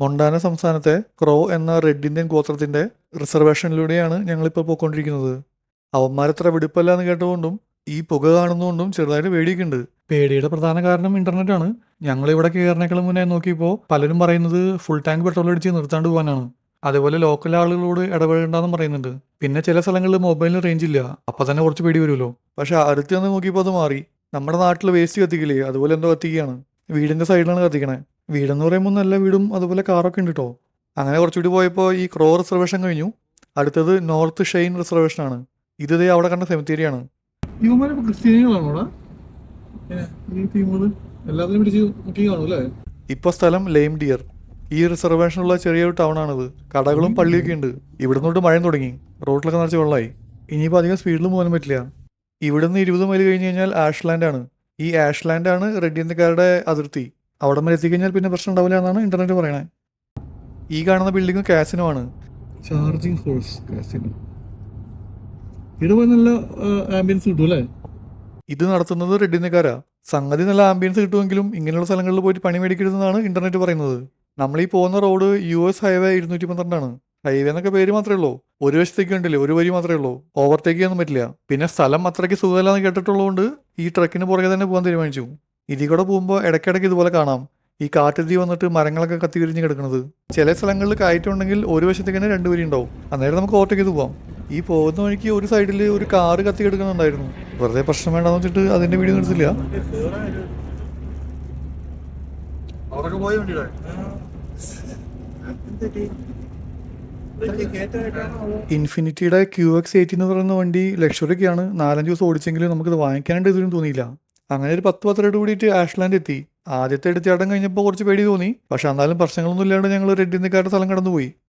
Montana സംസ്ഥാനത്തെ ക്രോ എന്ന red Indian ഗോത്രത്തിന്റെ റിസർവേഷനിലൂടെയാണ് ഞങ്ങളിപ്പോൾ പോയിക്കൊണ്ടിരിക്കുന്നത്. അവന്മാരത്ര വെടിപ്പല്ല എന്ന് കേട്ടുകൊണ്ടും ഈ പുക കാണുന്നതുകൊണ്ടും ചെറുതായിട്ട് പേടിയൊക്കെയുണ്ട്. പേടിയുടെ പ്രധാന കാരണം ഇന്റർനെറ്റ് ആണ്. ഞങ്ങളിവിടെ കയറിനേക്കാളും മുന്നേ നോക്കിയപ്പോൾ പലരും പറയുന്നത് ഫുൾ ടാങ്ക് പെട്രോൾ അടിച്ച് നിർത്താണ്ട് പോകാനാണ്. അതേപോലെ ലോക്കൽ ആളുകളോട് ഇടപെടേണ്ടെന്നും പറയുന്നുണ്ട്. പിന്നെ ചില സ്ഥലങ്ങളിൽ മൊബൈലിന് റേഞ്ച് ഇല്ല, അപ്പൊ തന്നെ കുറച്ച് പേടി വരുമല്ലോ. പക്ഷെ അടുത്ത് നിന്ന് നോക്കിയപ്പോൾ അത് മാറി. നമ്മുടെ നാട്ടിൽ വേസ്റ്റ് കത്തിക്കില്ലേ, അതുപോലെ എന്തോ കത്തിക്കുകയാണ്. വീടിന്റെ സൈഡിലാണ് കത്തിക്കണേ. വീടെന്ന് പറയുമ്പോൾ നല്ല വീടും അതുപോലെ കാറൊക്കെ ഉണ്ട് കേട്ടോ. അങ്ങനെ കുറച്ചുകൂടി പോയപ്പോൾ ഈ ക്രോ റിസർവേഷൻ കഴിഞ്ഞു. അടുത്തത് നോർത്ത് ഷെയ്ൻ റിസർവേഷൻ ആണ്. ഇത് ദേ അവിടെ കണ്ട സെമിത്തേരിയാണ്. ഇവന്മാരിപ്പോ ക്രിസ്ത്യാനികളാണോടാ ഈ ടീമുകൾ? എല്ലാത്തിനും പിടിച്ച് നോക്കി കാണും അല്ലേ? ഇപ്പൊ സ്ഥലം ലെയിം ഡിയർ. ഈ റിസർവേഷനുള്ള ചെറിയൊരു ടൗൺ ആണിത്. കടകളും പള്ളിയൊക്കെ ഉണ്ട്. ഇവിടുന്ന് തൊട്ട് മഴയും തുടങ്ങി. റോഡിലൊക്കെ നിറച്ച് വെള്ളമായി. ഇനിയിപ്പോൾ അധികം സ്പീഡിൽ പോകാനും പറ്റില്ല. ഇവിടുന്ന് 20 മൈൽ കഴിഞ്ഞ് കഴിഞ്ഞാൽ ആഷ്ലാൻഡ് ആണ്. ഈ ആഷ്ലാൻഡ് ആണ് റെഡ് ഇന്ത്യക്കാരുടെ അതിർത്തി. അവിടെ വരെ എത്തിക്കഴിഞ്ഞാൽ പിന്നെ പ്രശ്നം ഉണ്ടാവില്ല എന്നാണ് ഇന്റർനെറ്റ് പറയണേ. ഈ കാണുന്ന ബിൽഡിംഗ് കാസിനോ ആണ്. Charging horse casino. ഇവിടെ പോയി നല്ല ആംബിയൻസ് കിട്ടും അല്ലേ? ഇത് നടത്തുന്നത് റെഡ് ഇന്ത്യക്കാരാ. സംഗതി നല്ല ആംബിയൻസ് കിട്ടുമെങ്കിലും ഇങ്ങനെയുള്ള സ്ഥലങ്ങളിൽ പോയിട്ട് പണി മേടിക്കരുതെന്നാണ് ഇന്റർനെറ്റ് പറയുന്നത്. നമ്മൾ ഈ പോകുന്ന റോഡ് US ഹൈവേ 212 ആണ്. ഹൈവേ എന്നൊക്കെ പേര് മാത്രമേ ഉള്ളൂ. ഒരു വശത്തേക്ക് ഉണ്ടല്ലേ, ഒരു വരി മാത്രമേ ഉള്ളൂ. ഓവർടേക്ക് ചെയ്യാനൊന്നും പറ്റില്ല. പിന്നെ സ്ഥലം അത്രയ്ക്ക് സുഖമല്ലാന്ന് കേട്ടിട്ടുള്ളതുകൊണ്ട് ഈ ട്രക്കിന് പുറകെ തന്നെ പോകാൻ തീരുമാനിച്ചു. ഇതിൽ കൂടെ പോകുമ്പോൾ ഇടയ്ക്കിടയ്ക്ക് ഇതുപോലെ കാണാം ഈ കാട്ടുതീ വന്നിട്ട് മരങ്ങളൊക്കെ കത്തി വിരിഞ്ഞ് കിടക്കുന്നത്. ചില സ്ഥലങ്ങളിൽ കയറ്റുണ്ടെങ്കിൽ ഒരു വശത്തേക്ക് തന്നെ 2 വരി ഉണ്ടാവും. അന്നേരം നമുക്ക് ഓവർടേക്ക് ചെയ്ത് പോകാം. ഈ പോകുന്ന വഴിക്ക് ഒരു സൈഡിൽ ഒരു കാറ് കത്തി കിടക്കുന്നുണ്ടായിരുന്നു. വെറുതെ പ്രശ്നം വേണ്ടെന്ന് വെച്ചിട്ട് അതിന്റെ വീഡിയോ എടുത്തില്ല. ഇൻഫിനിറ്റിയുടെ QX80 എന്ന് പറയുന്ന വണ്ടി ലക്ഷറിയൊക്കെയാണ്. 4-5 ദിവസം ഓടിച്ചെങ്കിലും നമുക്കിത് വാങ്ങിക്കാനായിട്ട് ഇതുവരും തോന്നിയില്ല. അങ്ങനെ ഒരു 10-12 കൂടിയിട്ട് ആഷ്ലാൻഡ് എത്തി. ആദ്യത്തെ എടുത്തിയാട്ടം കഴിഞ്ഞപ്പോൾ കുറച്ച് പേടി തോന്നി. പക്ഷെ എന്നാലും പ്രശ്നങ്ങളൊന്നും ഇല്ലാണ്ട് ഞങ്ങൾ റെഡ് ഇന്ത്യക്കാരുടെ സ്ഥലം കടന്നുപോയി.